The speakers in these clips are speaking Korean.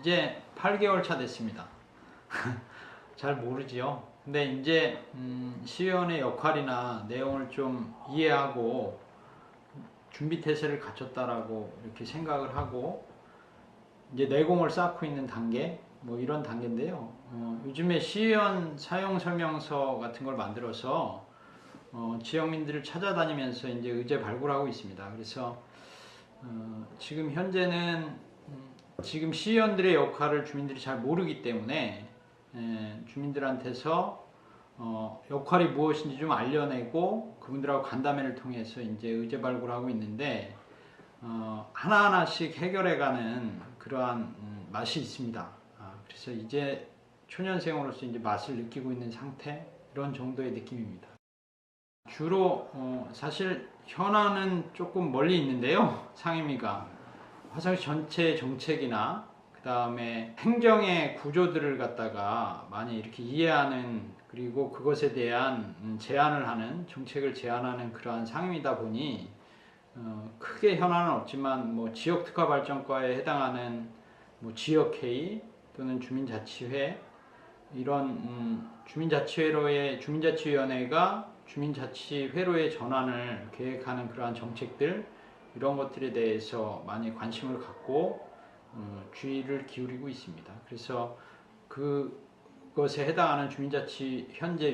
이제 8개월 차 됐습니다. 잘 모르지요. 근데 이제 시의원의 역할이나 내용을 좀 이해하고 준비 태세를 갖췄다라고 이렇게 생각을 하고 이제 내공을 쌓고 있는 단계, 뭐 이런 단계인데요. 요즘에 시의원 사용 설명서 같은 걸 만들어서 지역민들을 찾아다니면서 이제 의제 발굴하고 있습니다. 그래서 지금 현재는 지금 시의원들의 역할을 주민들이 잘 모르기 때문에 주민들한테서 역할이 무엇인지 좀 알려내고 그분들하고 간담회를 통해서 이제 의제 발굴하고 있는데 하나하나씩 해결해가는 그러한 맛이 있습니다. 그래서 이제 초년생으로서 이제 맛을 느끼고 있는 상태, 이런 정도의 느낌입니다. 주로 사실 현안은 조금 멀리 있는데요. 상임위가 화성시 전체 정책이나 그 다음에 행정의 구조들을 갖다가 많이 이렇게 이해하는, 그리고 그것에 대한 제안을 하는, 정책을 제안하는 그러한 상임위다 보니 크게 현안은 없지만 뭐 지역특화발전과에 해당하는 뭐 지역회의 또는 주민자치회, 이런 주민자치위원회가 주민자치회로의 전환을 계획하는 그러한 정책들, 이런 것들에 대해서 많이 관심을 갖고 주의를 기울이고 있습니다. 그래서 그것에 해당하는 주민자치 현재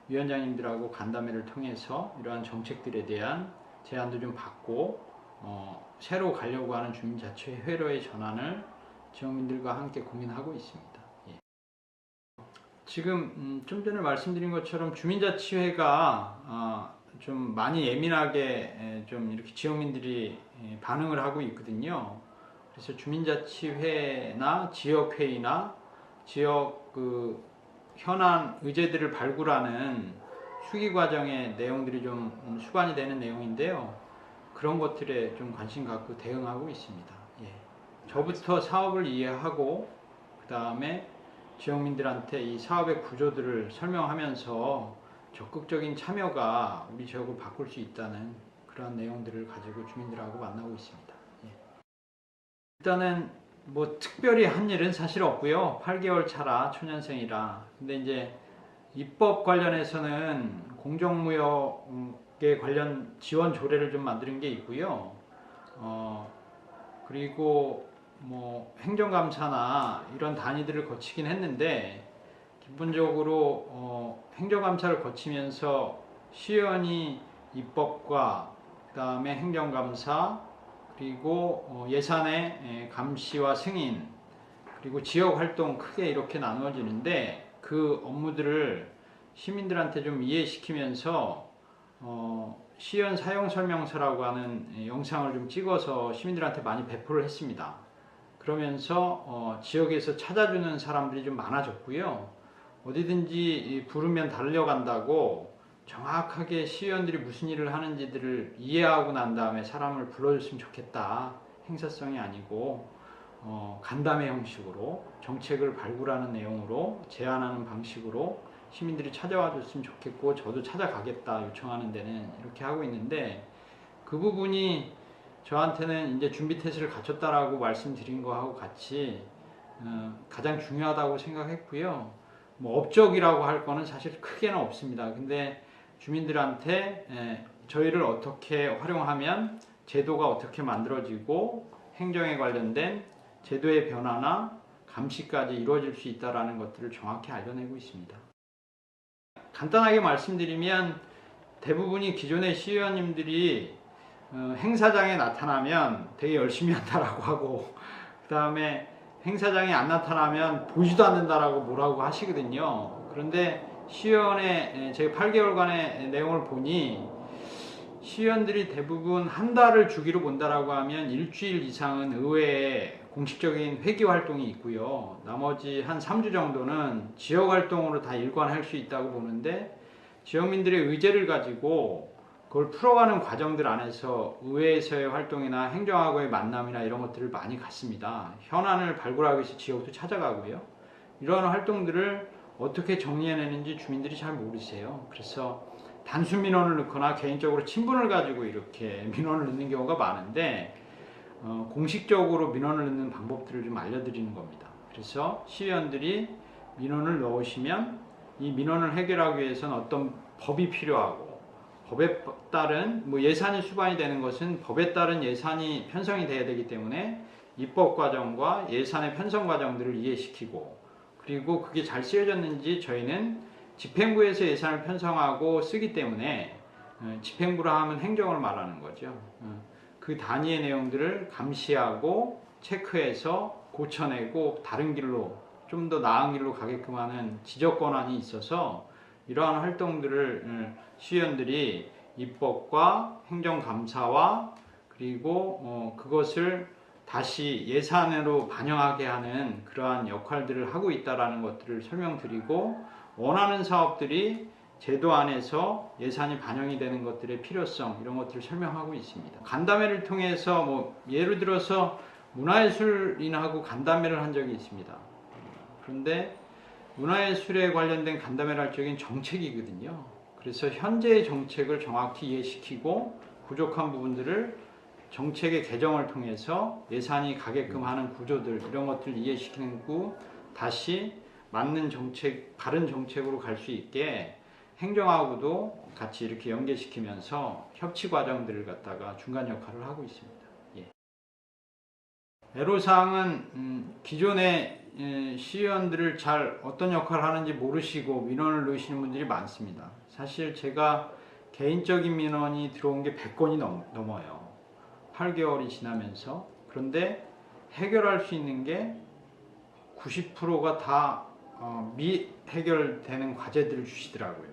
위원장님들하고 간담회를 통해서 이러한 정책들에 대한 제안도 좀 받고 새로 가려고 하는 주민자치회로의 전환을 지역민들과 함께 고민하고 있습니다. 예. 지금 좀 전에 말씀드린 것처럼 주민자치회가 좀 많이 예민하게 좀 이렇게 지역민들이 반응을 하고 있거든요. 그래서 주민자치회나 지역회의나 지역 현안 의제들을 발굴하는 수기 과정의 내용들이 좀 수반이 되는 내용인데요. 그런 것들에 좀 관심 갖고 대응하고 있습니다. 예. 저부터 사업을 이해하고 그 다음에 지역민들한테 이 사업의 구조들을 설명하면서 적극적인 참여가 우리 지역을 바꿀 수 있다는 그런 내용들을 가지고 주민들하고 만나고 있습니다. 예. 일단은 뭐 특별히 한 일은 사실 없고요. 8개월 차라, 초년생이라. 근데 이제 입법 관련해서는 공정무역에 관련 지원 조례를 좀 만드는 게 있고요. 그리고 뭐 행정감사나 이런 단위들을 거치긴 했는데, 기본적으로 행정감사를 거치면서 시의원이 입법과 그 다음에 행정감사, 그리고 예산의 감시와 승인, 그리고 지역활동, 크게 이렇게 나누어지는데, 그 업무들을 시민들한테 좀 이해시키면서 시의원 사용설명서라고 하는 영상을 좀 찍어서 시민들한테 많이 배포를 했습니다. 그러면서 지역에서 찾아주는 사람들이 좀 많아졌고요. 어디든지 부르면 달려간다고 정확하게 시의원들이 무슨 일을 하는지들을 이해하고 난 다음에 사람을 불러줬으면 좋겠다. 행사성이 아니고 간담회 형식으로 정책을 발굴하는 내용으로 제안하는 방식으로 시민들이 찾아와 줬으면 좋겠고, 저도 찾아가겠다 요청하는 데는 이렇게 하고 있는데, 그 부분이 저한테는 이제 준비 태세를 갖췄다라고 말씀드린 거하고 같이 가장 중요하다고 생각했고요. 뭐 업적이라고 할 거는 사실 크게는 없습니다. 근데 주민들한테 저희를 어떻게 활용하면 제도가 어떻게 만들어지고 행정에 관련된 제도의 변화나 감시까지 이루어질 수 있다는 것들을 정확히 알려내고 있습니다. 간단하게 말씀드리면 대부분이 기존의 시의원님들이 행사장에 나타나면 되게 열심히 한다라고 하고, 그 다음에 행사장에 안 나타나면 보지도 않는다라고 뭐라고 하시거든요. 그런데 시의원의 제 8개월간의 내용을 보니 시의원들이 대부분 한 달을 주기로 본다라고 하면 일주일 이상은 의회에 공식적인 회기 활동이 있고요. 나머지 한 3주 정도는 지역 활동으로 다 일관할 수 있다고 보는데, 지역민들의 의제를 가지고 그걸 풀어가는 과정들 안에서 의회에서의 활동이나 행정하고의 만남이나 이런 것들을 많이 갖습니다. 현안을 발굴하기 위해서 지역도 찾아가고요. 이러한 활동들을 어떻게 정리해내는지 주민들이 잘 모르세요. 그래서 단순 민원을 넣거나 개인적으로 친분을 가지고 이렇게 민원을 넣는 경우가 많은데, 공식적으로 민원을 넣는 방법들을 좀 알려드리는 겁니다. 그래서 시의원들이 민원을 넣으시면 이 민원을 해결하기 위해서는 어떤 법이 필요하고, 법에 따른 예산이 수반이 되는 것은 법에 따른 예산이 편성이 돼야 되기 때문에 입법 과정과 예산의 편성 과정들을 이해시키고, 그리고 그게 잘 쓰여졌는지 저희는 집행부에서 예산을 편성하고 쓰기 때문에, 집행부라 하면 행정을 말하는 거죠. 그 단위의 내용들을 감시하고 체크해서 고쳐내고 다른 길로, 좀 더 나은 길로 가게끔 하는 지적 권한이 있어서, 이러한 활동들을 시의원들이 입법과 행정감사와 그리고 그것을 다시 예산으로 반영하게 하는 그러한 역할들을 하고 있다는 것들을 설명드리고, 원하는 사업들이 제도 안에서 예산이 반영이 되는 것들의 필요성, 이런 것들을 설명하고 있습니다. 간담회를 통해서 예를 들어서 문화예술인하고 간담회를 한 적이 있습니다. 그런데 문화예술에 관련된 간담회를 할 적엔 정책이거든요. 그래서 현재의 정책을 정확히 이해시키고 부족한 부분들을 정책의 개정을 통해서 예산이 가게끔 하는 구조들, 이런 것들을 이해시키는 후 다시 맞는 정책, 바른 정책으로 갈 수 있게 행정하고도 같이 이렇게 연계시키면서 협치 과정들을 갖다가 중간 역할을 하고 있습니다. 예. 애로사항은 기존의 시의원들을 잘 어떤 역할을 하는지 모르시고 민원을 넣으시는 분들이 많습니다. 사실 제가 개인적인 민원이 들어온 게 100건이 넘어요. 8개월이 지나면서. 그런데 해결할 수 있는 게 90%가 다 미해결되는 과제들을 주시더라고요.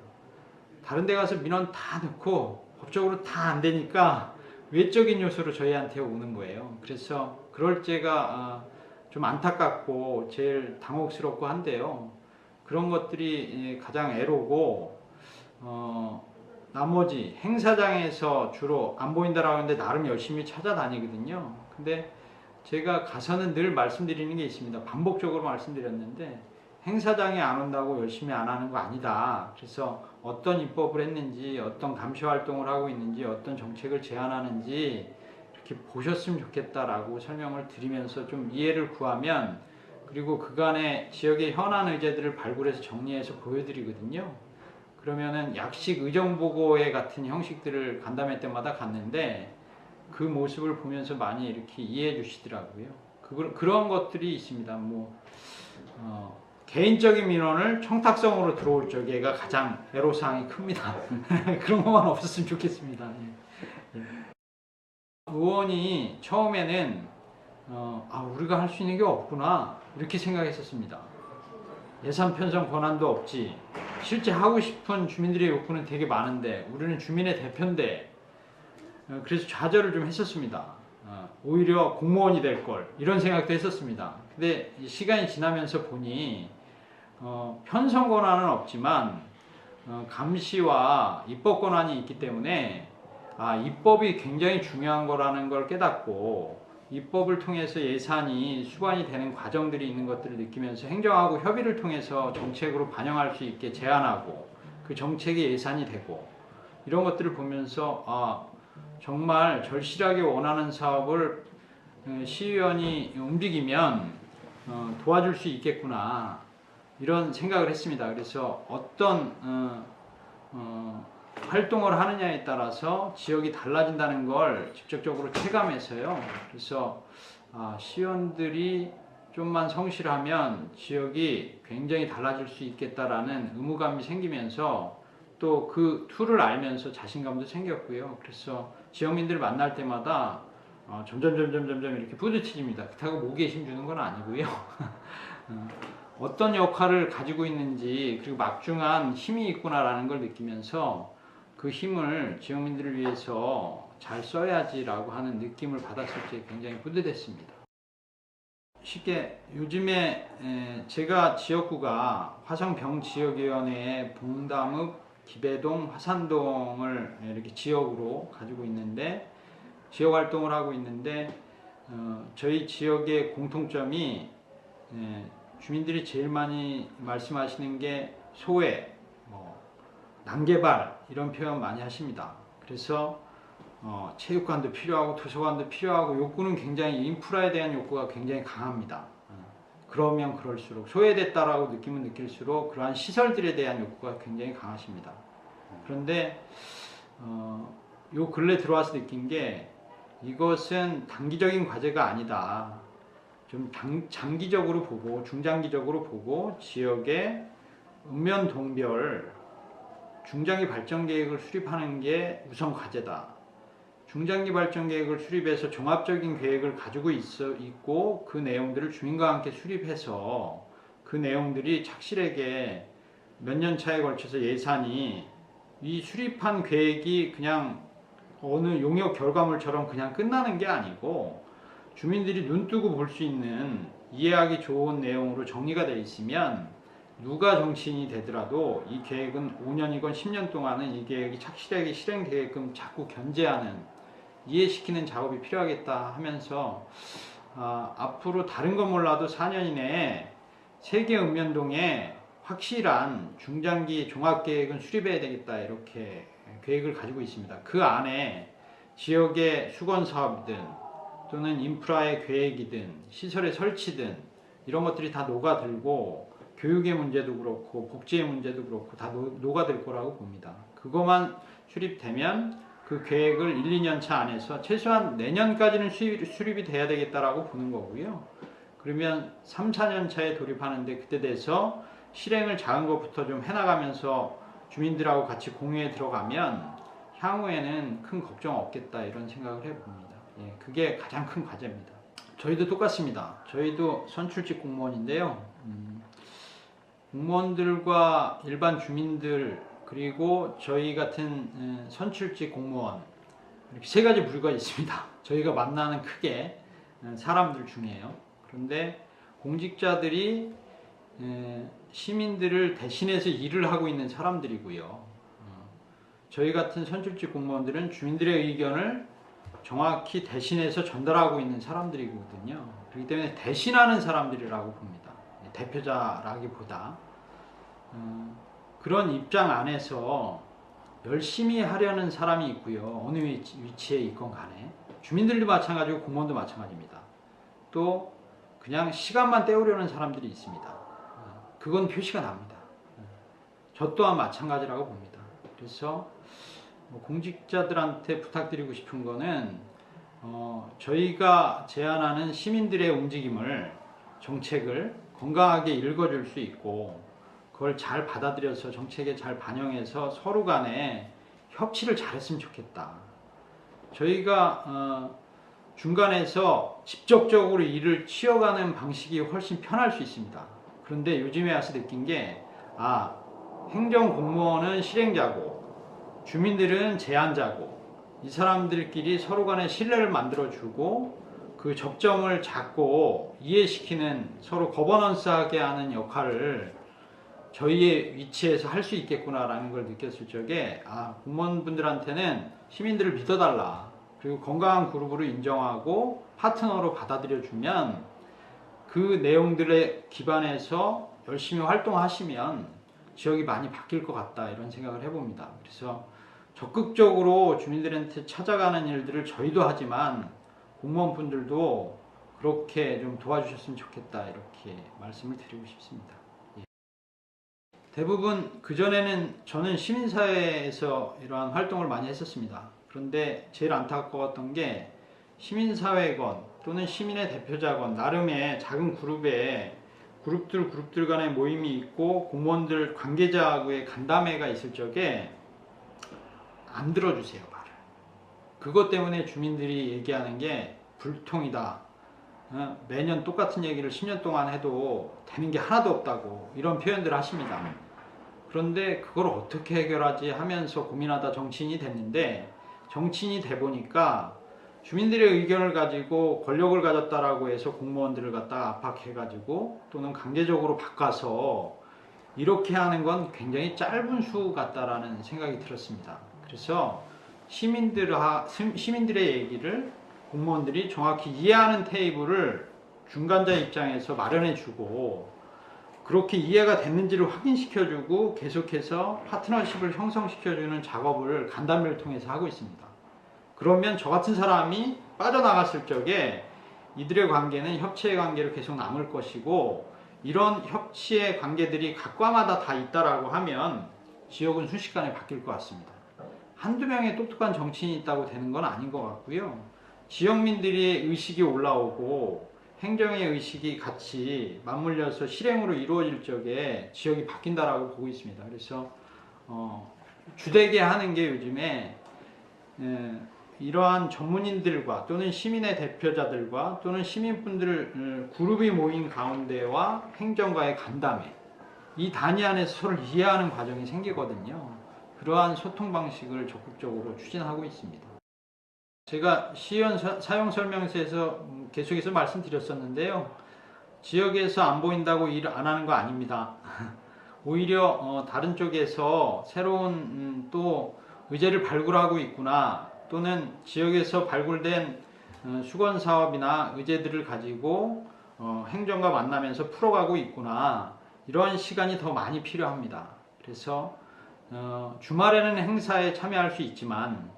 다른 데 가서 민원 다 넣고 법적으로 다 안 되니까 외적인 요소로 저희한테 오는 거예요. 그래서 그럴 때가 좀 안타깝고 제일 당혹스럽고 한데요. 그런 것들이 가장 애로고, 나머지 행사장에서 주로 안 보인다라고 하는데 나름 열심히 찾아다니거든요. 근데 제가 가서는 늘 말씀드리는 게 있습니다. 반복적으로 말씀드렸는데, 행사장에 안 온다고 열심히 안 하는 거 아니다. 그래서 어떤 입법을 했는지, 어떤 감시 활동을 하고 있는지, 어떤 정책을 제안하는지 이렇게 보셨으면 좋겠다라고 설명을 드리면서 좀 이해를 구하면, 그리고 그간의 지역의 현안 의제들을 발굴해서 정리해서 보여드리거든요. 그러면은 약식 의정보고회 같은 형식들을 간담회 때마다 갔는데 그 모습을 보면서 많이 이렇게 이해해 주시더라고요. 그런 것들이 있습니다. 개인적인 민원을 청탁성으로 들어올 적에가 가장 애로사항이 큽니다. 그런 것만 없었으면 좋겠습니다. 예. 의원이 처음에는 우리가 할 수 있는 게 없구나 이렇게 생각했었습니다. 예산 편성 권한도 없지, 실제 하고 싶은 주민들의 욕구는 되게 많은데 우리는 주민의 대표인데, 그래서 좌절을 좀 했었습니다. 오히려 공무원이 될 걸, 이런 생각도 했었습니다. 근데 시간이 지나면서 보니 편성 권한은 없지만 감시와 입법 권한이 있기 때문에 입법이 굉장히 중요한 거라는 걸 깨닫고, 입법을 통해서 예산이 수반이 되는 과정들이 있는 것들을 느끼면서 행정하고 협의를 통해서 정책으로 반영할 수 있게 제안하고, 그 정책이 예산이 되고, 이런 것들을 보면서 정말 절실하게 원하는 사업을 시의원이 움직이면 도와줄 수 있겠구나, 이런 생각을 했습니다. 그래서 어떤 활동을 하느냐에 따라서 지역이 달라진다는 걸 직접적으로 체감해서요. 그래서 시의원들이 좀만 성실하면 지역이 굉장히 달라질 수 있겠다라는 의무감이 생기면서, 또 그 툴을 알면서 자신감도 생겼고요. 그래서 지역민들을 만날 때마다 점점 이렇게 뿌듯해집니다. 그렇다고 목에 힘 주는 건 아니고요. 어떤 역할을 가지고 있는지, 그리고 막중한 힘이 있구나라는 걸 느끼면서 그 힘을 지역민들을 위해서 잘 써야지라고 하는 느낌을 받았을 때 굉장히 뿌듯했습니다. 쉽게 요즘에 제가 지역구가 화성병 지역위원회의 봉담읍, 기배동, 화산동을 이렇게 지역으로 가지고 있는데, 지역 활동을 하고 있는데, 저희 지역의 공통점이 주민들이 제일 많이 말씀하시는 게 소외, 난개발, 이런 표현 많이 하십니다. 그래서 체육관도 필요하고 도서관도 필요하고 욕구는 굉장히 인프라에 대한 욕구가 굉장히 강합니다. 그러면 그럴수록 소외됐다라고 느끼면 느낄수록 그러한 시설들에 대한 욕구가 굉장히 강하십니다. 그런데 요 근래 들어와서 느낀 게 이것은 단기적인 과제가 아니다. 좀 장기적으로 보고 중장기적으로 보고 지역의 읍면동별 중장기 발전 계획을 수립하는 게 우선 과제다. 중장기 발전 계획을 수립해서 종합적인 계획을 가지고 있고 그 내용들을 주민과 함께 수립해서 그 내용들이 착실하게 몇 년 차에 걸쳐서 예산이 이 수립한 계획이 그냥 어느 용역 결과물처럼 그냥 끝나는 게 아니고 주민들이 눈 뜨고 볼 수 있는 이해하기 좋은 내용으로 정리가 되어 있으면 누가 정치인이 되더라도 이 계획은 5년이건 10년 동안은 이 계획이 착실하게 실행되게끔 자꾸 견제하는 이해시키는 작업이 필요하겠다 하면서 앞으로 다른 건 몰라도 4년 이내에 세계 읍면동에 확실한 중장기 종합계획은 수립해야 되겠다 이렇게 계획을 가지고 있습니다. 그 안에 지역의 수건사업이든 또는 인프라의 계획이든 시설의 설치든 이런 것들이 다 녹아들고 교육의 문제도 그렇고 복지의 문제도 그렇고 다 녹아들 거라고 봅니다. 그것만 수립되면 그 계획을 1, 2년 차 안에서 최소한 내년까지는 수립이 돼야 되겠다라고 보는 거고요. 그러면 3, 4년 차에 돌입하는데 그때 돼서 실행을 작은 것부터 좀 해나가면서 주민들하고 같이 공유에 들어가면 향후에는 큰 걱정 없겠다 이런 생각을 해봅니다. 예, 그게 가장 큰 과제입니다. 저희도 똑같습니다. 저희도 선출직 공무원인데요. 공무원들과 일반 주민들 그리고 저희 같은 선출직 공무원 이렇게 세 가지 부류가 있습니다. 저희가 만나는 크게 사람들 중에요. 그런데 공직자들이 시민들을 대신해서 일을 하고 있는 사람들이고요. 저희 같은 선출직 공무원들은 주민들의 의견을 정확히 대신해서 전달하고 있는 사람들이거든요. 그렇기 때문에 대신하는 사람들이라고 봅니다. 대표자라기보다 그런 입장 안에서 열심히 하려는 사람이 있고요. 어느 위치에 있건 간에 주민들도 마찬가지고 공무원도 마찬가지입니다. 또 그냥 시간만 때우려는 사람들이 있습니다. 그건 표시가 납니다. 저 또한 마찬가지라고 봅니다. 그래서 공직자들한테 부탁드리고 싶은 거는 저희가 제안하는 시민들의 움직임을 정책을 건강하게 읽어줄 수 있고 그걸 잘 받아들여서 정책에 잘 반영해서 서로 간에 협치를 잘했으면 좋겠다. 저희가 중간에서 직접적으로 일을 치어가는 방식이 훨씬 편할 수 있습니다. 그런데 요즘에 와서 느낀 게 행정공무원은 실행자고 주민들은 제안자고 이 사람들끼리 서로 간에 신뢰를 만들어주고 그 접점을 잡고 이해시키는 서로 거버넌스하게 하는 역할을 저희의 위치에서 할 수 있겠구나라는 걸 느꼈을 적에 공무원분들한테는 시민들을 믿어달라. 그리고 건강한 그룹으로 인정하고 파트너로 받아들여주면 그 내용들에 기반해서 열심히 활동하시면 지역이 많이 바뀔 것 같다 이런 생각을 해봅니다. 그래서 적극적으로 주민들한테 찾아가는 일들을 저희도 하지만 공무원분들도 그렇게 좀 도와주셨으면 좋겠다 이렇게 말씀을 드리고 싶습니다. 대부분 그전에는 저는 시민사회에서 이러한 활동을 많이 했었습니다. 그런데 제일 안타까웠던 게 시민사회건 또는 시민의 대표자건 나름의 작은 그룹들 간의 모임이 있고 공무원들 관계자하고의 간담회가 있을 적에 안 들어주세요, 말을. 그것 때문에 주민들이 얘기하는 게 불통이다. 매년 똑같은 얘기를 10년 동안 해도 되는 게 하나도 없다고 이런 표현들을 하십니다. 그런데 그걸 어떻게 해결하지 하면서 고민하다 정치인이 됐는데 정치인이 돼 보니까 주민들의 의견을 가지고 권력을 가졌다라고 해서 공무원들을 갖다가 압박해가지고 또는 강제적으로 바꿔서 이렇게 하는 건 굉장히 짧은 수 같다라는 생각이 들었습니다. 그래서 시민들의 얘기를 공무원들이 정확히 이해하는 테이블을 중간자 입장에서 마련해주고 그렇게 이해가 됐는지를 확인시켜주고 계속해서 파트너십을 형성시켜주는 작업을 간담회를 통해서 하고 있습니다. 그러면 저 같은 사람이 빠져나갔을 적에 이들의 관계는 협치의 관계로 계속 남을 것이고, 이런 협치의 관계들이 각과마다 다 있다라고 하면 지역은 순식간에 바뀔 것 같습니다. 한두 명의 똑똑한 정치인이 있다고 되는 건 아닌 것 같고요. 지역민들의 의식이 올라오고 행정의 의식이 같이 맞물려서 실행으로 이루어질 적에 지역이 바뀐다라고 보고 있습니다. 그래서 주되게 하는 게 요즘에 이러한 전문인들과 또는 시민의 대표자들과 또는 시민분들 그룹이 모인 가운데와 행정가의 간담회, 이 단위 안에서 서로 이해하는 과정이 생기거든요. 그러한 소통 방식을 적극적으로 추진하고 있습니다. 제가 시의원 사용 설명서에서 계속해서 말씀드렸었는데요. 지역에서 안 보인다고 일 안 하는 거 아닙니다. 오히려 다른 쪽에서 새로운 또 의제를 발굴하고 있구나, 또는 지역에서 발굴된 수건 사업이나 의제들을 가지고 행정과 만나면서 풀어가고 있구나, 이러한 시간이 더 많이 필요합니다. 그래서 주말에는 행사에 참여할 수 있지만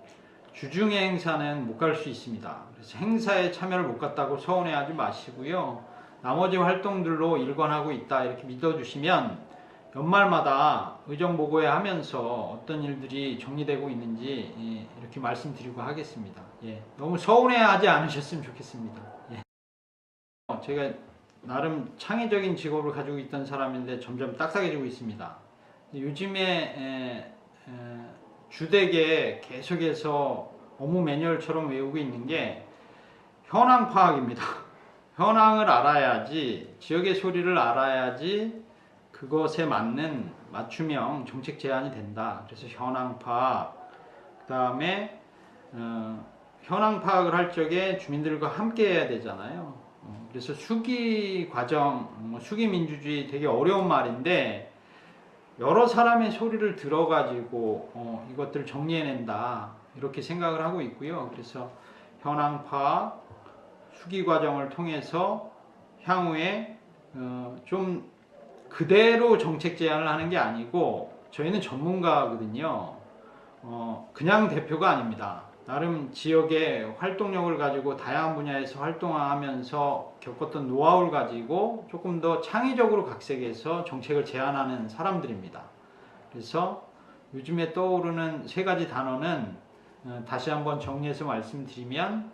주중의 행사는 못 갈 수 있습니다. 그래서 행사에 참여를 못 갔다고 서운해하지 마시고요. 나머지 활동들로 일관하고 있다 이렇게 믿어주시면 연말마다 의정보고회 하면서 어떤 일들이 정리되고 있는지 이렇게 말씀드리고 하겠습니다. 너무 서운해하지 않으셨으면 좋겠습니다. 제가 나름 창의적인 직업을 가지고 있던 사람인데 점점 딱딱해지고 있습니다. 요즘에 주되게 계속해서 업무 매뉴얼처럼 외우고 있는 게 현황 파악입니다. 현황을 알아야지, 지역의 소리를 알아야지 그것에 맞는 맞춤형 정책 제안이 된다. 그래서 현황 파악, 그 다음에 현황 파악을 할 적에 주민들과 함께 해야 되잖아요. 그래서 수기 과정, 수기 민주주의 되게 어려운 말인데, 여러 사람의 소리를 들어가지고 이것들을 정리해낸다 이렇게 생각을 하고 있고요. 그래서 현황 파악, 수기 과정을 통해서 향후에 좀 그대로 정책 제안을 하는 게 아니고, 저희는 전문가거든요. 그냥 대표가 아닙니다. 나름 지역의 활동력을 가지고 다양한 분야에서 활동하면서 겪었던 노하우를 가지고 조금 더 창의적으로 각색해서 정책을 제안하는 사람들입니다. 그래서 요즘에 떠오르는 세 가지 단어는 다시 한번 정리해서 말씀드리면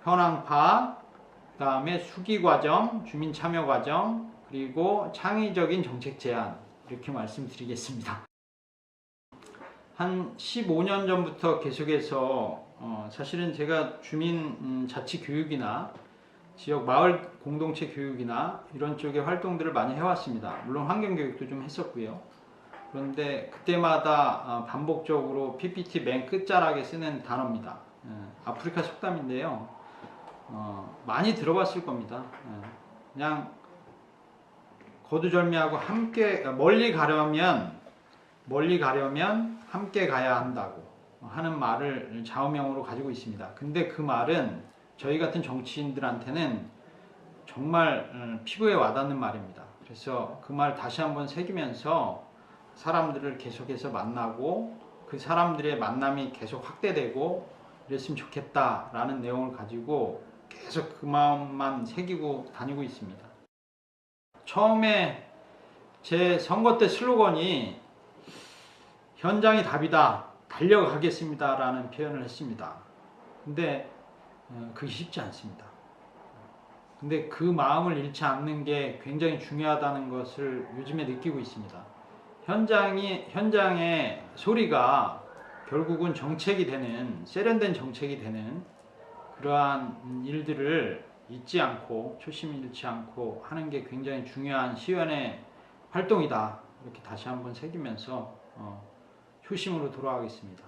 현황 파악, 그 다음에 수기 과정, 주민 참여 과정, 그리고 창의적인 정책 제안, 이렇게 말씀드리겠습니다. 한 15년 전부터 계속해서 사실은 제가 주민 자치 교육이나 지역 마을 공동체 교육이나 이런 쪽의 활동들을 많이 해왔습니다. 물론 환경 교육도 좀 했었고요. 그런데 그때마다 반복적으로 PPT 맨 끝자락에 쓰는 단어입니다. 아프리카 속담인데요. 많이 들어봤을 겁니다. 그냥 거두절미하고 함께, 멀리 가려면 함께 가야 한다고 하는 말을 좌우명으로 가지고 있습니다. 근데 그 말은 저희 같은 정치인들한테는 정말 피부에 와닿는 말입니다. 그래서 그 말 다시 한번 새기면서 사람들을 계속해서 만나고 그 사람들의 만남이 계속 확대되고 이랬으면 좋겠다라는 내용을 가지고 계속 그 마음만 새기고 다니고 있습니다. 처음에 제 선거 때 슬로건이 현장이 답이다, 달려가겠습니다 라는 표현을 했습니다. 근데 그게 쉽지 않습니다. 근데 그 마음을 잃지 않는 게 굉장히 중요하다는 것을 요즘에 느끼고 있습니다. 현장의 소리가 결국은 정책이 되는, 세련된 정책이 되는 그러한 일들을 잊지 않고 초심을 잃지 않고 하는 게 굉장히 중요한 시의원의 활동이다, 이렇게 다시 한번 새기면서 효심으로 돌아가겠습니다.